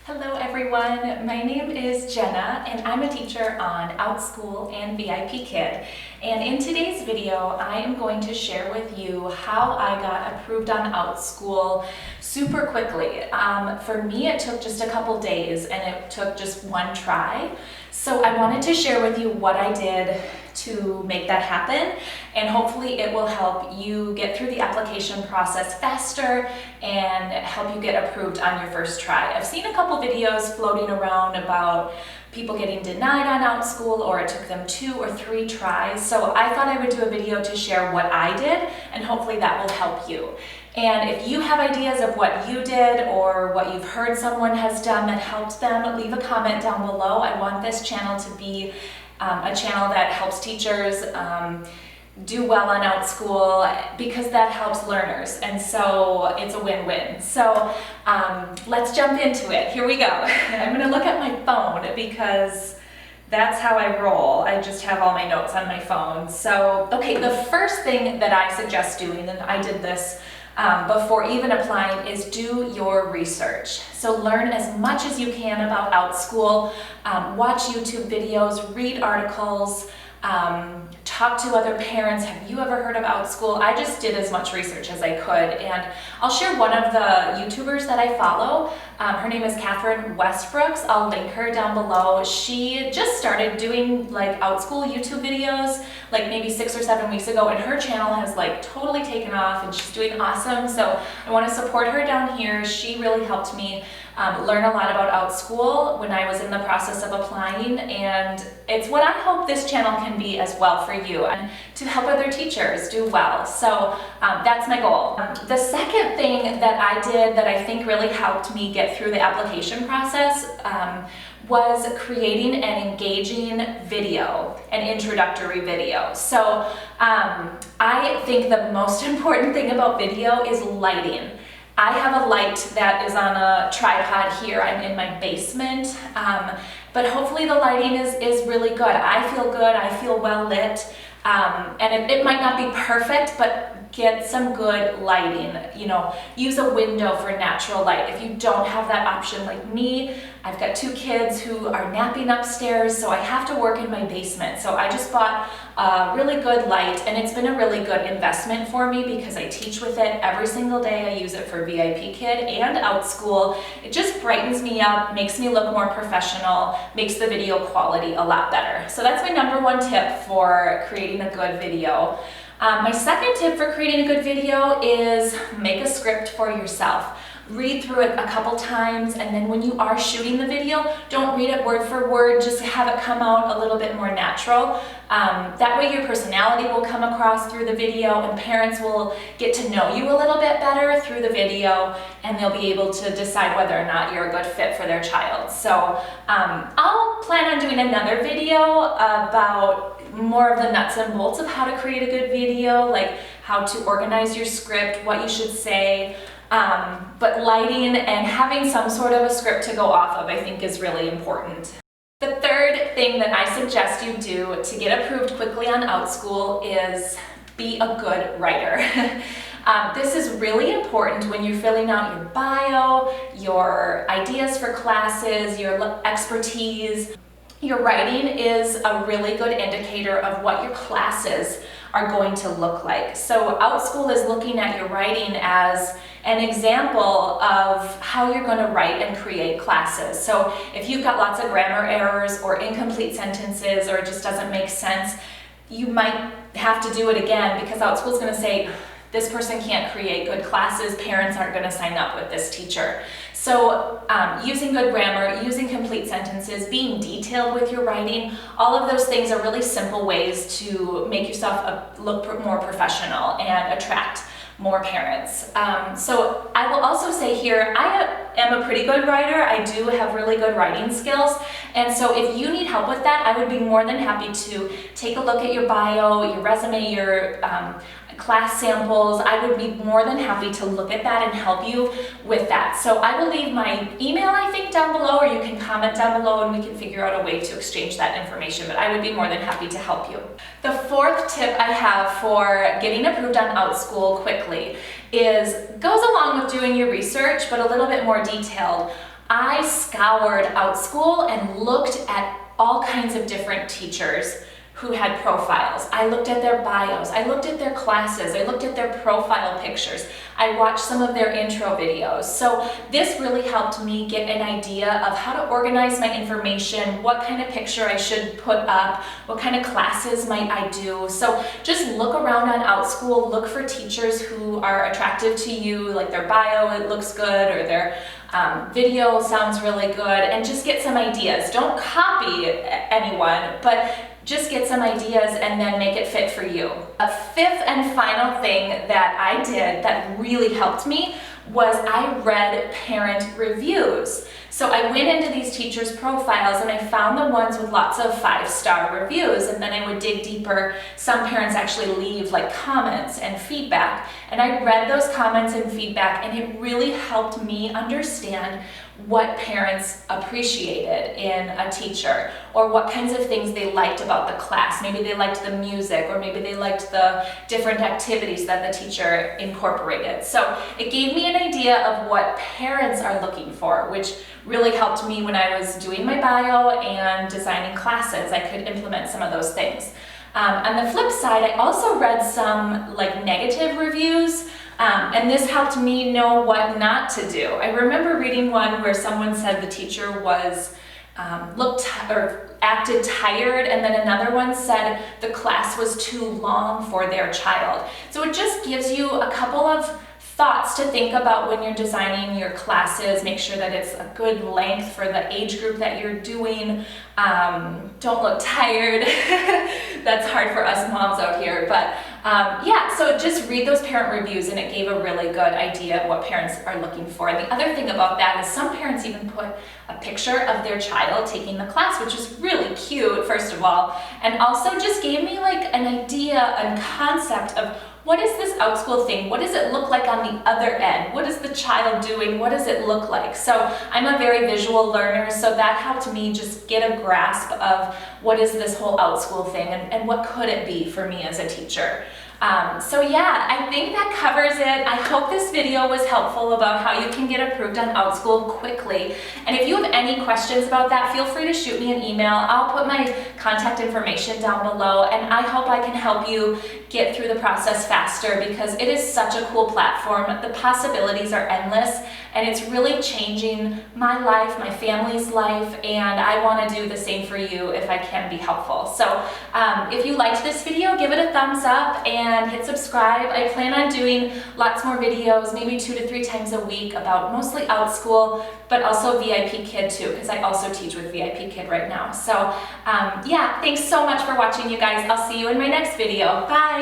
Hello everyone, my name is Jenna and I'm a teacher on Outschool and VIP Kid. And in today's video, I am going to share with you how I got approved on Outschool super quickly. For me, it took just a couple days and it took just one try. So I wanted to share with you what I did to make that happen, and hopefully it will help you get through the application process faster and help you get approved on your first try. I've seen a couple videos floating around about people getting denied on Outschool, or it took them 2 or 3 tries. So I thought I would do a video to share what I did, and hopefully that will help you. And if you have ideas of what you did or what you've heard someone has done that helped them, leave a comment down below. I want this channel to be a channel that helps teachers do well on Outschool, because that helps learners, and so it's a win-win. So let's jump into it. Here we go. I'm going to look at my phone because that's how I roll. I just have all my notes on my phone. So, okay, the first thing that I suggest doing, and I did this before even applying, is do your research. So learn as much as you can about Outschool, watch YouTube videos, read articles, talk to other parents. Have you ever heard of Outschool? I just did as much research as I could, and I'll share one of the YouTubers that I follow. Her name is Catherine Westbrooks. I'll link her down below. She just started doing like Outschool YouTube videos like maybe 6 or 7 weeks ago, and her channel has like totally taken off and she's doing awesome. So I want to support her down here. She really helped me learn a lot about Outschool when I was in the process of applying, and it's what I hope this channel can be as well for you, and to help other teachers do well. So that's my goal. The second thing that I did that I think really helped me get through the application process was creating an engaging video, an introductory video. So I think the most important thing about video is lighting. I have a light that is on a tripod here. I'm in my basement, but hopefully the lighting is really good. I feel good, I feel well lit, and it might not be perfect, but get some good lighting. You know, use a window for natural light. If you don't have that option like me, I've got 2 kids who are napping upstairs, so I have to work in my basement. So I just bought a really good light, and it's been a really good investment for me because I teach with it every single day. I use it for VIP Kid and Outschool. It just brightens me up, makes me look more professional, makes the video quality a lot better. So that's my #1 tip for creating a good video. My second tip for creating a good video is make a script for yourself. Read through it a couple times, and then when you are shooting the video, don't read it word for word, just have it come out a little bit more natural. That way your personality will come across through the video, and parents will get to know you a little bit better through the video, and they'll be able to decide whether or not you're a good fit for their child. So I'll plan on doing another video about more of the nuts and bolts of how to create a good video, like how to organize your script, what you should say. But lighting and having some sort of a script to go off of, I think, is really important. The third thing that I suggest you do to get approved quickly on Outschool is be a good writer. This is really important when you're filling out your bio, your ideas for classes, your expertise. Your writing is a really good indicator of what your classes are going to look like. So Outschool is looking at your writing as an example of how you're going to write and create classes. So if you've got lots of grammar errors or incomplete sentences, or it just doesn't make sense, you might have to do it again, because Outschool is going to say, this person can't create good classes, parents aren't going to sign up with this teacher. So using good grammar, using complete sentences, being detailed with your writing, all of those things are really simple ways to make yourself look more professional and attract more parents. So I will also say here, I am a pretty good writer. I do have really good writing skills, and so if you need help with that, I would be more than happy to take a look at your bio, your resume, your class samples. I would be more than happy to look at that and help you with that. So I will leave my email, I think, down below, or you can comment down below and we can figure out a way to exchange that information, but I would be more than happy to help you. The fourth tip I have for getting approved on Outschool quickly goes along with doing your research, but a little bit more detailed. I scoured Outschool and looked at all kinds of different teachers who had profiles. I looked at their bios, I looked at their classes, I looked at their profile pictures, I watched some of their intro videos. So this really helped me get an idea of how to organize my information, what kind of picture I should put up, what kind of classes might I do. So just look around on Outschool, look for teachers who are attractive to you, like their bio, it looks good, or their video sounds really good, and just get some ideas. Don't copy anyone, but just get some ideas and then make it fit for you. A fifth and final thing that I did that really helped me was I read parent reviews. So I went into these teachers' profiles and I found the ones with lots of 5-star reviews, and then I would dig deeper. Some parents actually leave like comments and feedback, and I read those comments and feedback, and it really helped me understand what parents appreciated in a teacher, or what kinds of things they liked about the class. Maybe they liked the music, or maybe they liked the different activities that the teacher incorporated. So it gave me an idea of what parents are looking for, which really helped me when I was doing my bio and designing classes. I could implement some of those things. On the flip side, I also read some like negative reviews, and this helped me know what not to do. I remember reading one where someone said the teacher was acted tired, and then another one said the class was too long for their child. So it just gives you a couple of thoughts to think about when you're designing your classes. Make sure that it's a good length for the age group that you're doing. Don't look tired. That's hard for us moms out here, but yeah, so just read those parent reviews, and it gave a really good idea of what parents are looking for. And the other thing about that is some parents even put a picture of their child taking the class, which is really cute, first of all, and also just gave me like an idea and concept of what is this Outschool thing? What does it look like on the other end? What is the child doing? What does it look like? So I'm a very visual learner, so that helped me just get a grasp of what is this whole Outschool thing, and what could it be for me as a teacher. So yeah, I think that covers it. I hope this video was helpful about how you can get approved on Outschool quickly. And if you have any questions about that, feel free to shoot me an email. I'll put my contact information down below, and I hope I can help you get through the process faster, because it is such a cool platform. The possibilities are endless, and it's really changing my life, my family's life, and I want to do the same for you if I can be helpful. So if you liked this video, give it a thumbs up and hit subscribe. I plan on doing lots more videos, maybe 2 to 3 times a week, about mostly Outschool, but also VIP Kid too, because I also teach with VIP Kid right now. So yeah, thanks so much for watching, you guys. I'll see you in my next video. Bye!